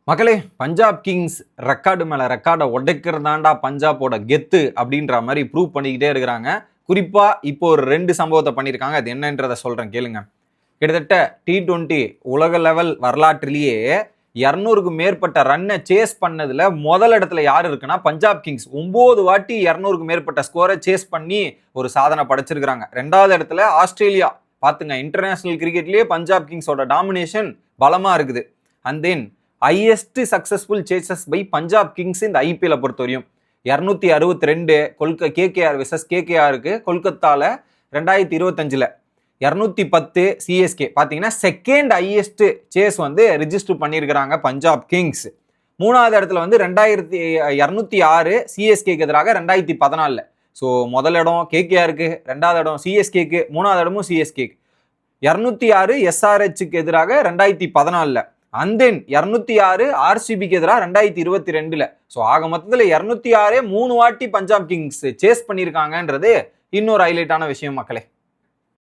மக்களே, Punjab Kings record மேல ரெக்கார்டை உடைக்கிறதாண்டா பஞ்சாபோட கெத்து அப்படின்ற மாதிரி ப்ரூவ் பண்ணிக்கிட்டே இருக்கிறாங்க. குறிப்பா இப்போ ஒரு 2 சம்பவத்தை பண்ணியிருக்காங்க. அது என்னன்றதை சொல்றேன் கேளுங்க. கிட்டத்தட்ட T20 உலக லெவல் வரலாற்றிலேயே 200க்கு மேற்பட்ட ரன்னை சேஸ் பண்ணதுல முதல் இடத்துல யார் இருக்குன்னா பஞ்சாப் கிங்ஸ். 9 வாட்டி 200க்கு மேற்பட்ட ஸ்கோரை சேஸ் பண்ணி ஒரு சாதனை படைச்சிருக்கிறாங்க. 2வது இடத்துல ஆஸ்திரேலியா. பாத்துங்க, இன்டர்நேஷனல் கிரிக்கெட்லயே பஞ்சாப் கிங்ஸோட டாமினேஷன் பலமா இருக்குது. And then highest successful chases by Punjab Kings இந்த ஐபிஎல் பொறுத்தவரையும் 262 கேகேஆர் விசஸ் கேகேஆருக்கு கொல்கத்தால 2025ல 210 சிஎஸ்கே. பார்த்தீங்கன்னா செகண்ட் ஹையஸ்ட் சேஸ் ரிஜிஸ்டர் பண்ணியிருக்கிறாங்க பஞ்சாப் கிங்ஸ். 3வது இடத்துல 2206 சிஎஸ்கேக்கு எதிராக 2014. ஸோ முதல் இடம் கேகேஆருக்கு, 2வது இடம் சிஎஸ்கேக்கு, 3வது இடமும் சிஎஸ்கேக்கு. 206 எஸ்ஆர்ஹெச்சுக்கு எதிராக 2014. அண்ட் தென் 206 ஆர்சிபிக்கு எதிராக 2022ல. ஸோ ஆக மொத்தத்தில் 206 3 வாட்டி பஞ்சாப் கிங்ஸ் சேஸ் பண்ணியிருக்காங்கன்றது இன்னொரு ஹைலைட்டான விஷயம் மக்களே.